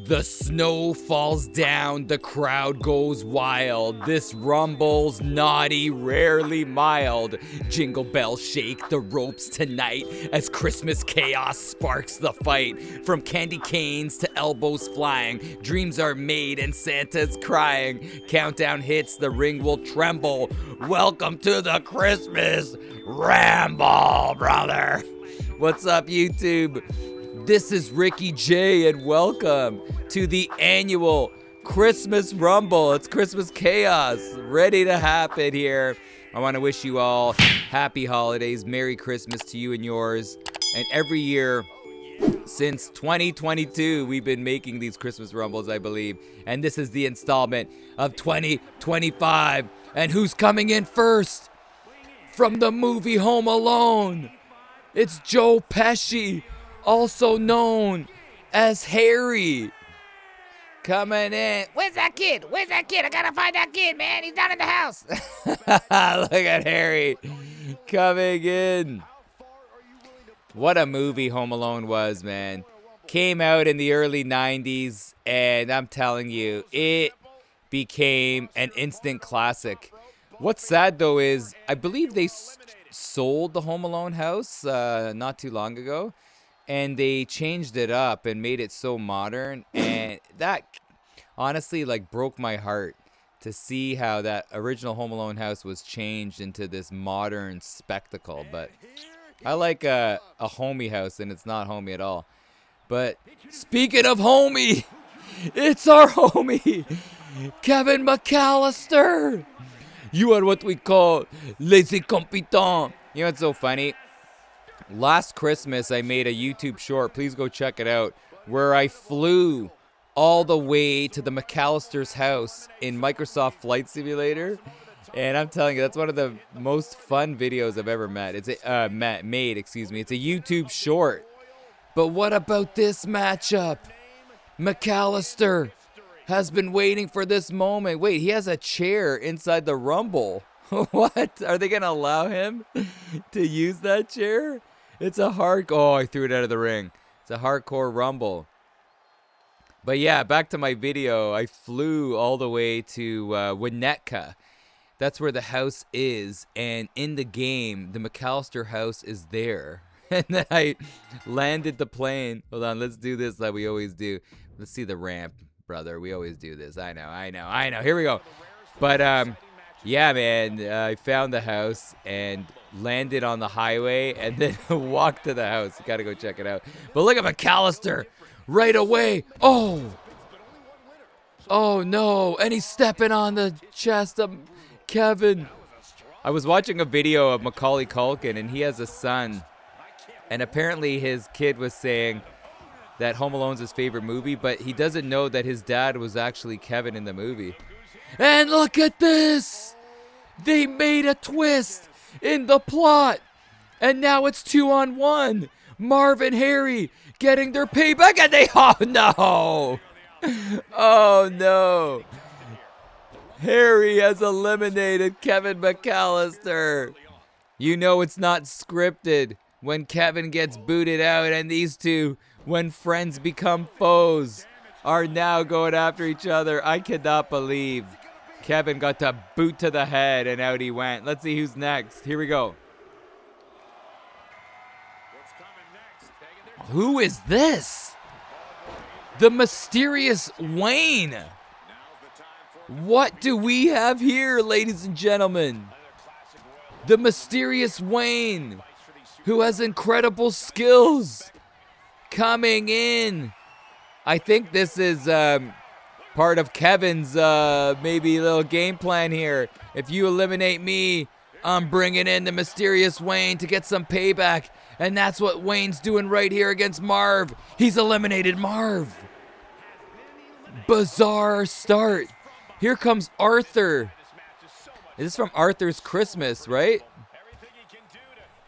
The snow falls down, the crowd goes wild. This rumble's naughty, rarely mild. Jingle bells shake the ropes tonight as Christmas chaos sparks the fight. From candy canes to elbows flying, dreams are made and Santa's crying. Countdown hits, the ring will tremble. Welcome to the Christmas Ramble, brother. What's up, YouTube? This is Ricky J, and welcome to the annual Christmas Rumble. It's Christmas chaos ready to happen here. I want to wish you all happy holidays, Merry Christmas to you and yours. And every year since 2022, we've been making these Christmas Rumbles, I believe. And this is the installment of 2025. And who's coming in first? From the movie Home Alone, it's Joe Pesci, also known as Harry, coming in. Where's that kid? Where's that kid? I gotta find that kid, man. He's not in the house. Look at Harry coming in. What a movie Home Alone was, man. Came out in the early 90s, and I'm telling you, it became an instant classic. What's sad, though, is I believe they sold the Home Alone house not too long ago. And they changed it up and made it so modern. And that honestly broke my heart to see how that original Home Alone house was changed into this modern spectacle. But I like a homey house, and it's not homey at all. But speaking of homey, it's our homie, Kevin McAllister. You are what we call lazy competent. You know what's so funny? Last Christmas, I made a YouTube short, please go check it out, where I flew all the way to the McAllister's house in Microsoft Flight Simulator. And I'm telling you, that's one of the most fun videos I've ever made. It's a YouTube short. But what about this matchup? McAllister has been waiting for this moment. Wait, he has a chair inside the Rumble. What? Are they going to allow him to use that chair? It's a oh, I threw it out of the ring. It's a hardcore Rumble. But yeah, back to my video. I flew all the way to Winnetka. That's where the house is. And in the game, the McAllister house is there. And then I landed the plane. Hold on, let's do this like we always do. Let's see the ramp, brother. We always do this. I know. Here we go. But yeah, man, I found the house and landed on the highway and then walked to the house. You got to go check it out. But look at McAllister right away. Oh, no. And he's stepping on the chest of Kevin. I was watching a video of Macaulay Culkin, and he has a son. And apparently his kid was saying that Home Alone's his favorite movie, but he doesn't know that his dad was actually Kevin in the movie. And look at this. They made a twist in the plot. And now it's 2-on-1. Marv and Harry getting their payback. And they... Oh, no. Oh, no. Harry has eliminated Kevin McAllister. You know it's not scripted when Kevin gets booted out. And these two, when friends become foes, are now going after each other. I cannot believe Kevin got a boot to the head and out he went. Let's see who's next. Here we go. Who is this? The mysterious Wayne. What do we have here, ladies and gentlemen? The mysterious Wayne, who has incredible skills, coming in. I think this is part of Kevin's maybe little game plan here. If you eliminate me, I'm bringing in the mysterious Wayne to get some payback. And that's what Wayne's doing right here against Marv. He's eliminated Marv. Bizarre start. Here comes Arthur. This is from Arthur's Christmas, right?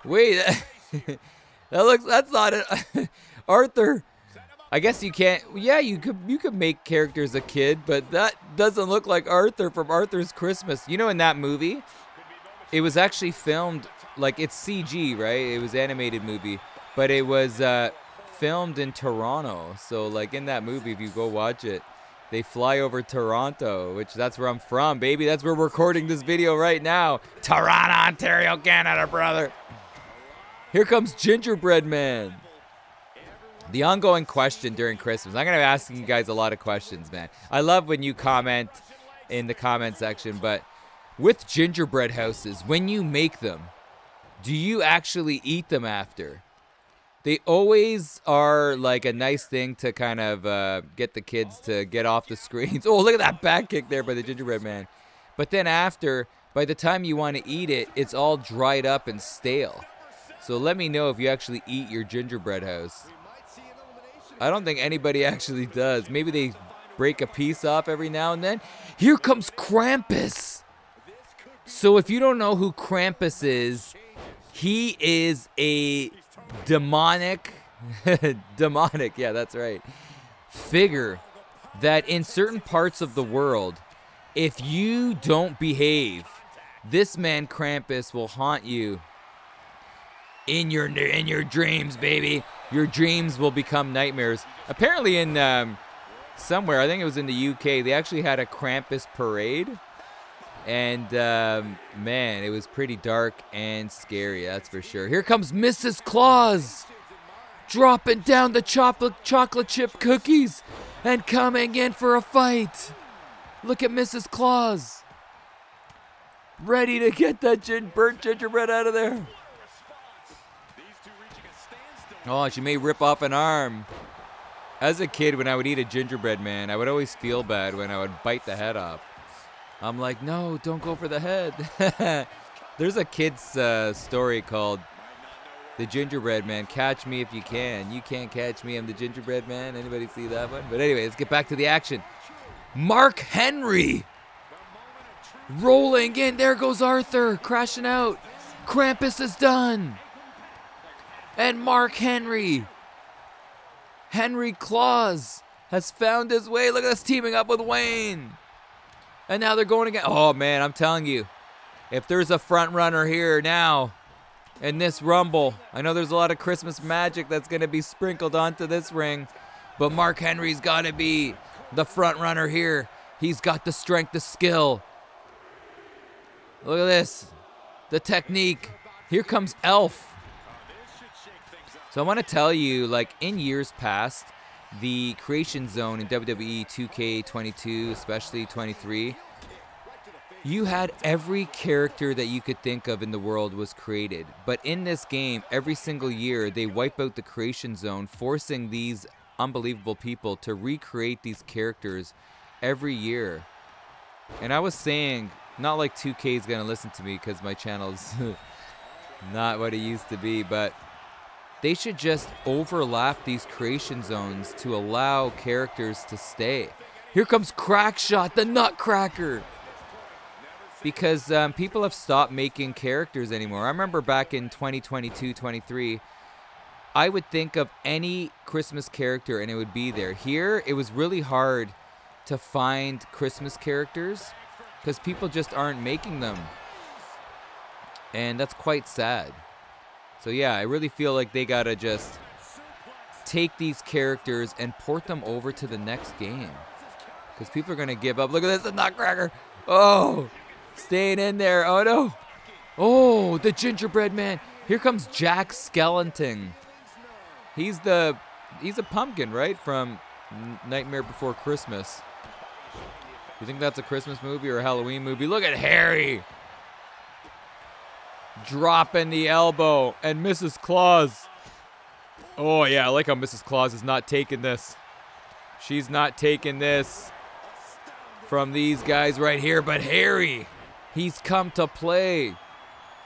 Wait, that's not it. Arthur. I guess you can't. Yeah, you could make characters a kid, but that doesn't look like Arthur from Arthur's Christmas. You know, in that movie, it was actually filmed it's CG, right? It was an animated movie, but it was filmed in Toronto. So, like, in that movie, if you go watch it, they fly over Toronto, which that's where I'm from, baby. That's where we're recording this video right now. Toronto, Ontario, Canada, brother. Here comes Gingerbread Man. The ongoing question during Christmas. I'm going to be asking you guys a lot of questions, man. I love when you comment in the comment section, but with gingerbread houses, when you make them, do you actually eat them after? They always are like a nice thing to kind of get the kids to get off the screens. Oh, look at that back kick there by the gingerbread man. But then after, by the time you want to eat it, it's all dried up and stale. So let me know if you actually eat your gingerbread house. I don't think anybody actually does. Maybe they break a piece off every now and then. Here comes Krampus. So if you don't know who Krampus is, he is a demonic, yeah, that's right, figure that in certain parts of the world, if you don't behave, this man Krampus will haunt you in your dreams, baby. Your dreams will become nightmares. Apparently in somewhere, I think it was in the UK, they actually had a Krampus parade. And, man, it was pretty dark and scary, that's for sure. Here comes Mrs. Claus, dropping down the chocolate chip cookies and coming in for a fight. Look at Mrs. Claus, ready to get that burnt gingerbread out of there. Oh, she may rip off an arm. As a kid, when I would eat a gingerbread man, I would always feel bad when I would bite the head off. I'm like, no, don't go for the head. There's a kid's story called The Gingerbread Man. Catch me if you can. You can't catch me. I'm the gingerbread man. Anybody see that one? But anyway, let's get back to the action. Mark Henry rolling in. There goes Arthur crashing out. Krampus is done. And Mark Henry Claus has found his way. Look at us teaming up with Wayne. And now they're going again. Oh, man, I'm telling you, if there's a front runner here now in this Rumble, I know there's a lot of Christmas magic that's going to be sprinkled onto this ring, but Mark Henry's got to be the front runner here. He's got the strength, the skill. Look at this, the technique. Here comes Elf. So I want to tell you, like, in years past, the creation zone in WWE 2K22, especially 23, you had every character that you could think of in the world was created. But in this game, every single year, they wipe out the creation zone, forcing these unbelievable people to recreate these characters every year. And I was saying, not like 2K is going to listen to me because my channel's not what it used to be, but they should just overlap these creation zones to allow characters to stay. Here comes Crackshot, the Nutcracker. Because people have stopped making characters anymore. I remember back in 2022, 23, I would think of any Christmas character and it would be there. Here, it was really hard to find Christmas characters because people just aren't making them. And that's quite sad. So yeah, I really feel like they gotta just take these characters and port them over to the next game. Because people are gonna give up. Look at this, the Nutcracker. Oh, staying in there. Oh no. Oh, the gingerbread man. Here comes Jack Skellington. He's a pumpkin, right? From Nightmare Before Christmas. You think that's a Christmas movie or a Halloween movie? Look at Harry. Dropping the elbow, and Mrs. Claus. Oh yeah, I like how Mrs. Claus is not taking this. She's not taking this from these guys right here, but Harry, he's come to play.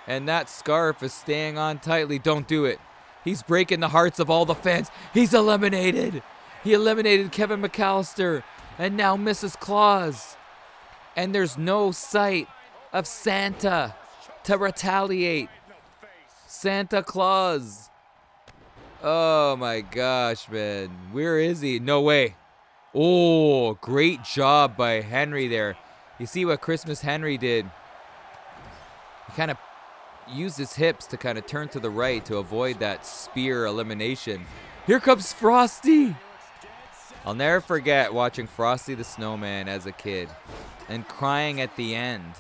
And that scarf is staying on tightly. Don't do it. He's breaking the hearts of all the fans. He's eliminated. He eliminated Kevin McAllister, and now Mrs. Claus. And there's no sight of Santa to retaliate. Santa Claus. Oh my gosh, man. Where is he? No way. Oh, great job by Henry there. You see what Christmas Henry did? He kind of used his hips to kind of turn to the right to avoid that spear elimination. Here comes Frosty. I'll never forget watching Frosty the Snowman as a kid and crying at the end.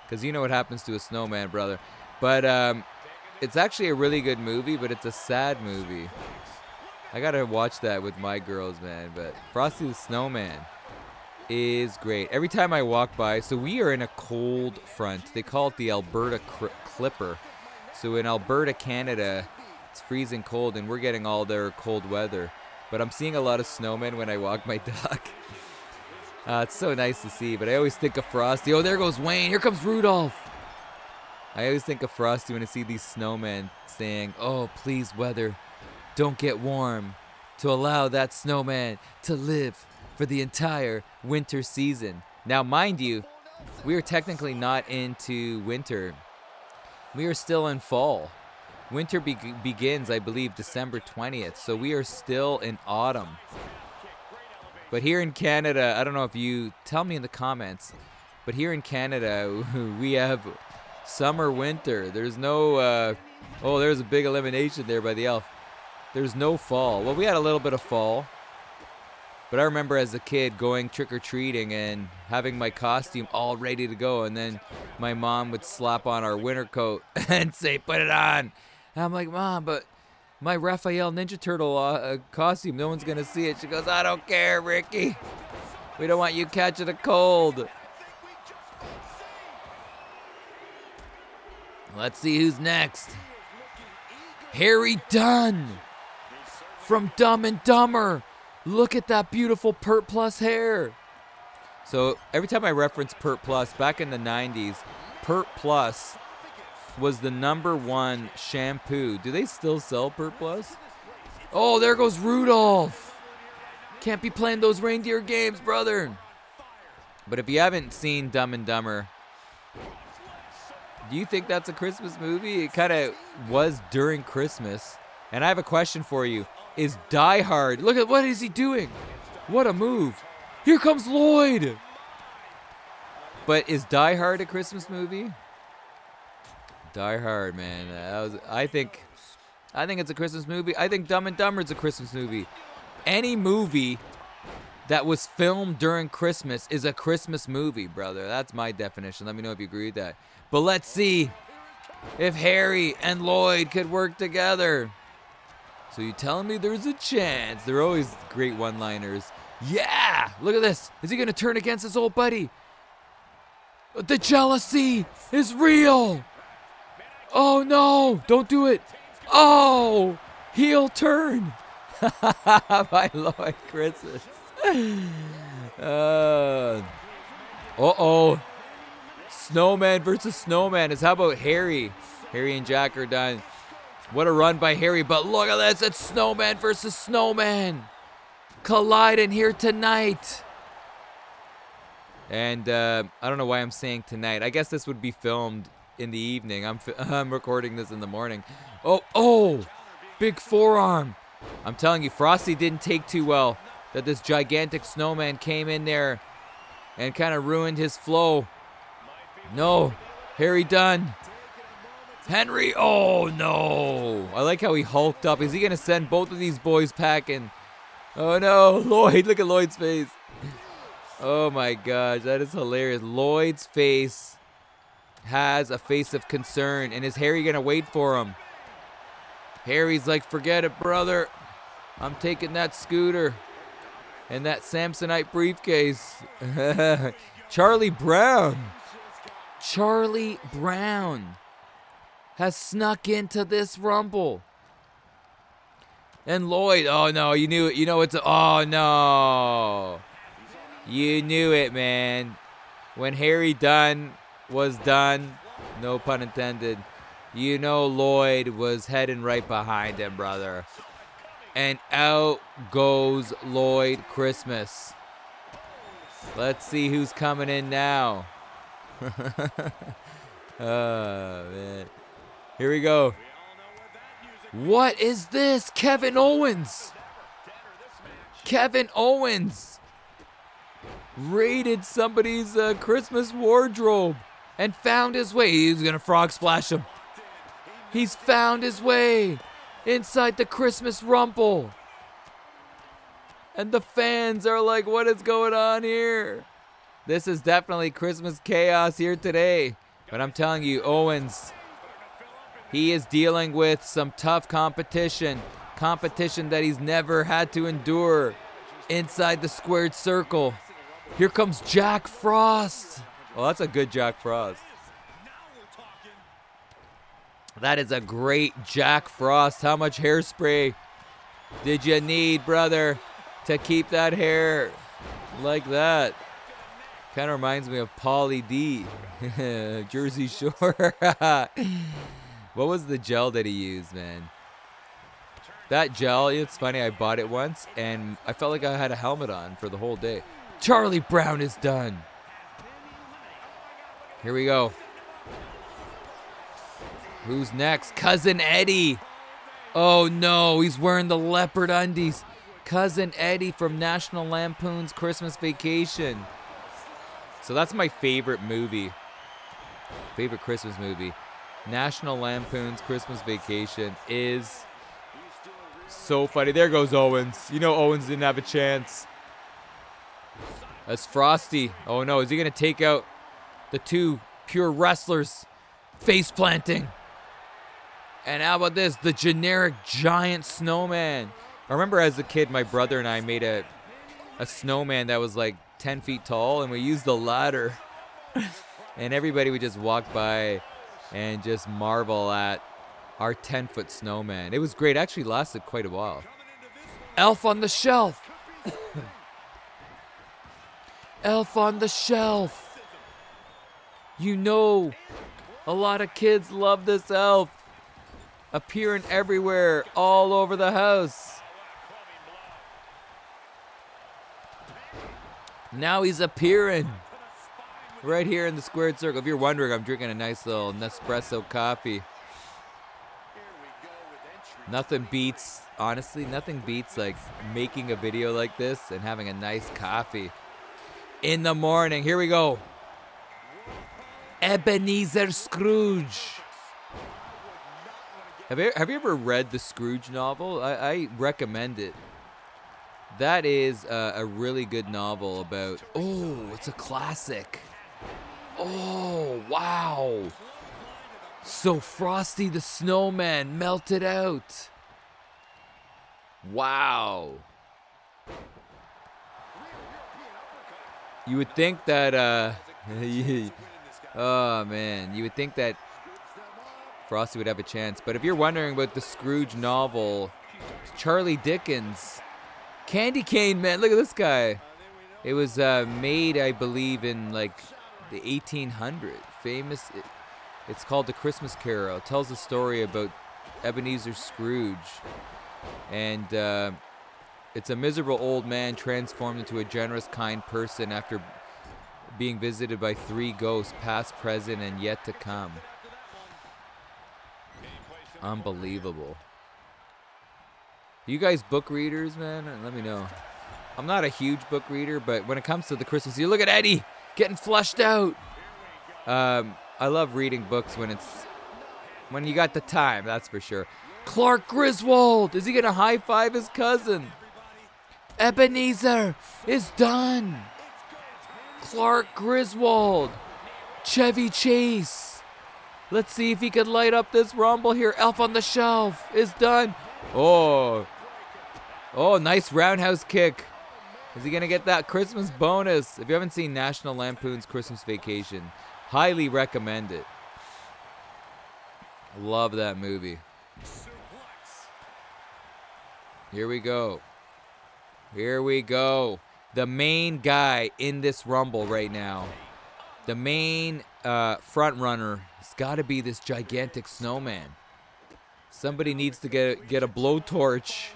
Because you know what happens to a snowman, brother. But it's actually a really good movie, but it's a sad movie. I got to watch that with my girls, man. But Frosty the Snowman is great. Every time I walk by, so we are in a cold front. They call it the Alberta Clipper. So in Alberta, Canada, it's freezing cold, and we're getting all their cold weather. But I'm seeing a lot of snowmen when I walk my dog. It's so nice to see, but I always think of Frosty. Oh, there goes Wayne. Here comes Rudolph. I always think of Frosty when I see these snowmen saying, "Oh, please, weather, don't get warm," to allow that snowman to live for the entire winter season. Now, mind you, we are technically not into winter. We are still in fall. Winter begins, I believe, December 20th, so we are still in autumn. But here in Canada, I don't know if you tell me in the comments, but here in Canada, we have summer, winter. There's no, oh, there's a big elimination there by the elf. There's no fall. Well, we had a little bit of fall, but I remember as a kid going trick-or-treating and having my costume all ready to go, and then my mom would slap on our winter coat and say, "Put it on." And I'm like, "Mom, but my Raphael Ninja Turtle costume, no one's going to see it." She goes, "I don't care, Ricky. We don't want you catching a cold." Let's see who's next. Harry Dunn from Dumb and Dumber. Look at that beautiful Pert Plus hair. So every time I reference Pert Plus, back in the 90s, Pert Plus was the #1 shampoo. Do they still sell Pert Plus? Oh, there goes Rudolph. Can't be playing those reindeer games, brother. But if you haven't seen Dumb and Dumber, do you think that's a Christmas movie? It kind of was during Christmas. And I have a question for you. Is Die Hard, look at what is he doing? What a move. Here comes Lloyd. But is Die Hard a Christmas movie? Die Hard, man. I think it's a Christmas movie. I think Dumb and Dumber is a Christmas movie. Any movie that was filmed during Christmas is a Christmas movie, brother. That's my definition. Let me know if you agree with that. But let's see if Harry and Lloyd could work together. So you telling me there's a chance? They're always great one-liners. Yeah! Look at this. Is he going to turn against his old buddy? The jealousy is real. Oh, no. Don't do it. Oh, heel turn. By Lloyd Christmas. Uh-oh. Snowman versus Snowman is how about Harry? Harry and Jack are done. What a run by Harry, but look at this. It's Snowman versus Snowman. Colliding here tonight. And I don't know why I'm saying tonight. I guess this would be filmed in the evening. I'm recording this in the morning. Oh, big forearm. I'm telling you, Frosty didn't take too well that this gigantic snowman came in there and kind of ruined his flow. No, Harry Dunn. Henry, oh no. I like how he hulked up. Is he going to send both of these boys packing? Oh no, Lloyd, look at Lloyd's face. Oh my gosh, that is hilarious. Lloyd's face has a face of concern, and is Harry going to wait for him? Harry's like, "Forget it, brother. I'm taking that scooter and that Samsonite briefcase." Charlie Brown has snuck into this rumble. And Lloyd, oh no, you knew it. You know it's, oh no. You knew it, man. When Harry Dunn was done, no pun intended, you know Lloyd was heading right behind him, brother. And out goes Lloyd Christmas. Let's see who's coming in now. Oh, man. Here we go. What is this? Kevin Owens. Kevin Owens raided somebody's Christmas wardrobe and found his way. He's going to frog splash him. He's found his way inside the Christmas rumble. And the fans are like, what is going on here? This is definitely Christmas chaos here today. But I'm telling you, Owens, he is dealing with some tough competition. Competition that he's never had to endure inside the squared circle. Here comes Jack Frost. Well, that's a good Jack Frost. That is a great Jack Frost. How much hairspray did you need, brother, to keep that hair like that? Kind of reminds me of Pauly D. Jersey Shore. What was the gel that he used, man? That gel, it's funny, I bought it once, and I felt like I had a helmet on for the whole day. Charlie Brown is done. Here we go. Who's next? Cousin Eddie. Oh no, he's wearing the leopard undies. Cousin Eddie from National Lampoon's Christmas Vacation. So that's my favorite movie. Favorite Christmas movie. National Lampoon's Christmas Vacation is so funny. There goes Owens. You know Owens didn't have a chance. That's Frosty. Oh no, is he going to take out the two pure wrestlers? Face planting. And how about this? The generic giant snowman. I remember as a kid, my brother and I made a snowman that was like 10 feet tall, and we used the ladder. And everybody would just walk by and just marvel at our 10-foot snowman. It was great. It actually lasted quite a while. Elf on the Shelf. Elf on the Shelf. You know, a lot of kids love this elf. Appearing everywhere, all over the house. Now he's appearing right here in the squared circle. If you're wondering, I'm drinking a nice little Nespresso coffee. Nothing beats, honestly, nothing beats like making a video like this and having a nice coffee in the morning. Here we go. Ebenezer Scrooge. Have you ever read the Scrooge novel? I recommend it. That is a really good novel about... Oh, it's a classic. Oh, wow. So Frosty the Snowman melted out. Wow. You would think that... oh, man. You would think that Frosty would have a chance. But if you're wondering about the Scrooge novel, Charlie Dickens, candy cane man, look at this guy. It was made, I believe, in like the 1800s. Famous. It's called The Christmas Carol. It tells a story about Ebenezer Scrooge. And it's a miserable old man transformed into a generous, kind person after being visited by 3 ghosts, past, present, and yet to come. Unbelievable. You guys book readers, man? Let me know. I'm not a huge book reader, but when it comes to the Christmas, you look at Eddie getting flushed out. I love reading books when you got the time, that's for sure. Clark Griswold, is he gonna high five his cousin? Ebenezer is done. Clark Griswold, Chevy Chase. Let's see if he can light up this rumble here. Elf on the Shelf is done. Oh, nice roundhouse kick. Is he going to get that Christmas bonus? If you haven't seen National Lampoon's Christmas Vacation, highly recommend it. Love that movie. Here we go. Here we go. The main guy in this rumble right now. The main front runner has got to be this gigantic snowman. Somebody needs to get a blowtorch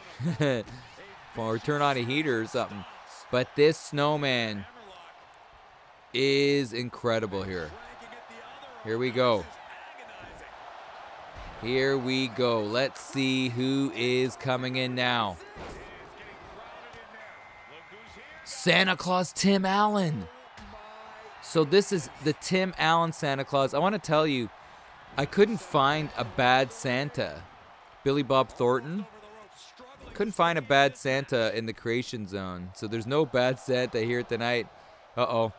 or turn on a heater or something. But this snowman is incredible here. Here we go. Here we go. Let's see who is coming in now. Santa Claus Tim Allen. So this is the Tim Allen Santa Claus. I want to tell you, I couldn't find a bad Santa Billy Bob Thornton. Couldn't find a bad Santa in the creation zone, so there's no bad Santa here tonight. Uh-oh.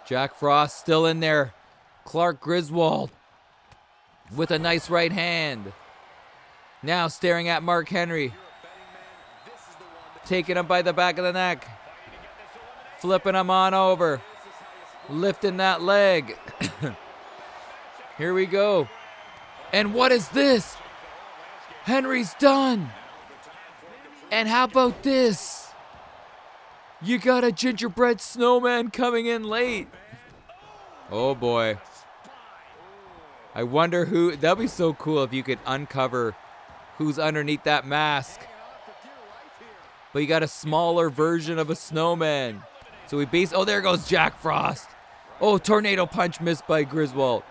Jack Frost still in there. Clark Griswold with a nice right hand. Now staring at Mark Henry. Taking him by the back of the neck. Flipping him on over. Lifting that leg. Here we go. And what is this? Henry's done. And how about this? You got a gingerbread snowman coming in late. Oh boy. I wonder who, that'd be so cool if you could uncover who's underneath that mask. But you got a smaller version of a snowman. So oh, there goes Jack Frost. Oh, tornado punch missed by Griswold.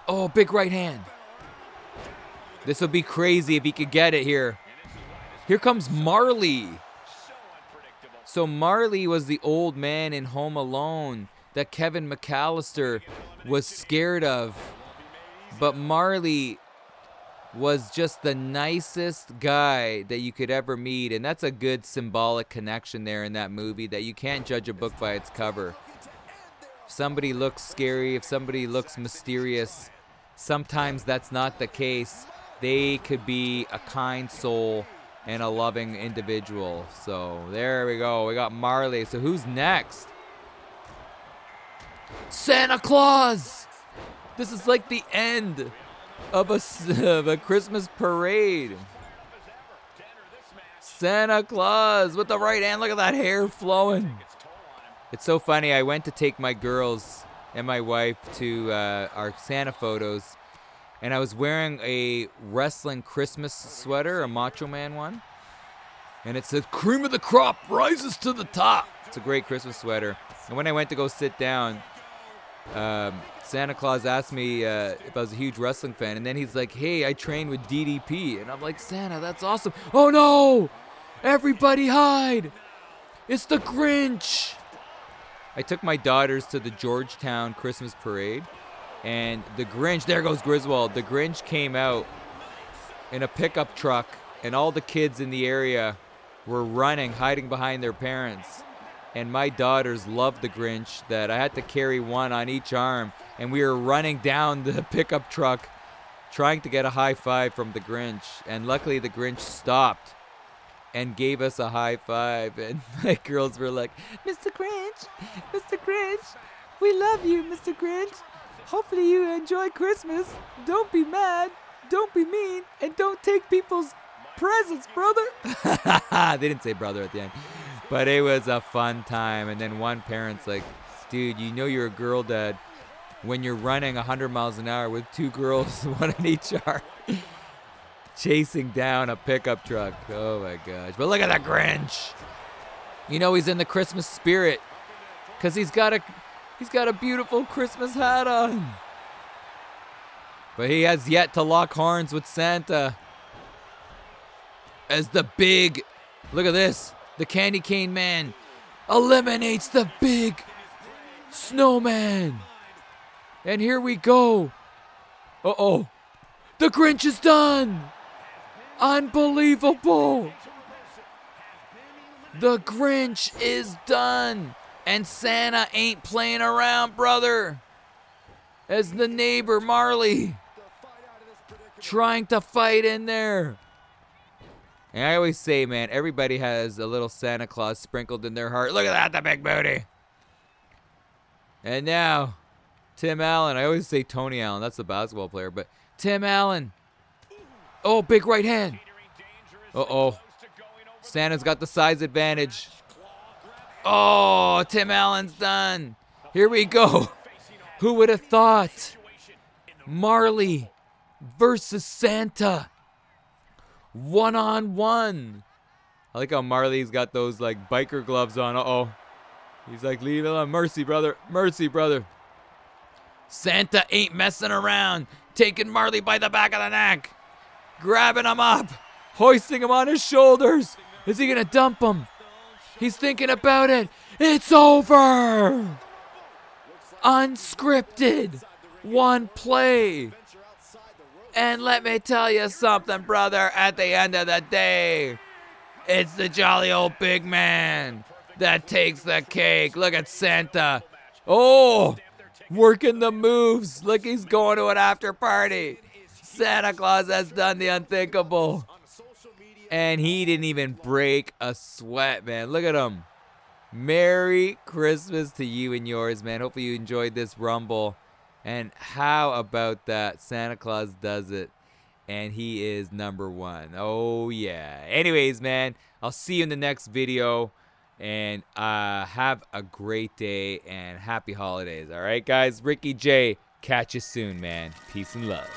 Oh, big right hand. This would be crazy if he could get it here. Here comes Marley. So Marley was the old man in Home Alone that Kevin McAllister was scared of. But Marley was just the nicest guy that you could ever meet. And that's a good symbolic connection there in that movie, that you can't judge a book by its cover. If somebody looks scary, if somebody looks mysterious, sometimes that's not the case. They could be a kind soul and a loving individual. So there we go. We got Marley. So who's next? Santa Claus! This is like the end of a Christmas parade. Santa Claus with the right hand. Look at that hair flowing. It's so funny. I went to take my girls and my wife to our Santa photos, and I was wearing a wrestling Christmas sweater, a Macho Man one. And it says, "Cream of the crop rises to the top." It's a great Christmas sweater. And when I went to go sit down, Santa Claus asked me if I was a huge wrestling fan. And then he's like, "Hey, I trained with DDP." And I'm like, "Santa, that's awesome." "Oh no! Everybody hide! It's the Grinch!" I took my daughters to the Georgetown Christmas parade. And the Grinch, there goes Griswold. The Grinch came out in a pickup truck. And all the kids in the area were running, hiding behind their parents. And my daughters loved the Grinch, that I had to carry one on each arm. And we were running down the pickup truck trying to get a high five from the Grinch. And luckily the Grinch stopped and gave us a high five. And my girls were like, Mr. Grinch, we love you, Mr. Grinch. Hopefully you enjoy Christmas. Don't be mad, don't be mean, and don't take people's presents, brother." They didn't say brother at the end. But it was a fun time. And then one parent's like, "Dude, you know you're a girl dad when you're running 100 miles an hour with two girls, one in each arm, chasing down a pickup truck." Oh my gosh. But look at that Grinch. You know he's in the Christmas spirit because he's got a beautiful Christmas hat on. But he has yet to lock horns with Santa. As the big, look at this, the candy cane man eliminates the big snowman. And here we go. Uh-oh. The Grinch is done. Unbelievable. The Grinch is done. And Santa ain't playing around, brother. As the neighbor, Marley, trying to fight in there. And I always say, man, everybody has a little Santa Claus sprinkled in their heart. Look at that, the big booty. And now, Tim Allen. I always say Tony Allen. That's the basketball player. But Tim Allen. Oh, big right hand. Uh-oh. Santa's got the size advantage. Oh, Tim Allen's done. Here we go. Who would have thought? Marley versus Santa. One-on-one. I like how Marley's got those like biker gloves on. Uh-oh. He's like, "Leave it alone. Mercy, brother. Mercy, brother." Santa ain't messing around. Taking Marley by the back of the neck. Grabbing him up. Hoisting him on his shoulders. Is he going to dump him? He's thinking about it. It's over. Unscripted. One play. And let me tell you something, brother, at the end of the day, it's the jolly old big man that takes the cake. Look at Santa. Oh, working the moves. Look, he's going to an after party. Santa Claus has done the unthinkable. And he didn't even break a sweat, man. Look at him. Merry Christmas to you and yours, man. Hopefully you enjoyed this Rumble. And how about that? Santa Claus does it. And he is #1. Oh, yeah. Anyways, man, I'll see you in the next video. And have a great day and happy holidays. All right, guys? Ricky J. Catch you soon, man. Peace and love.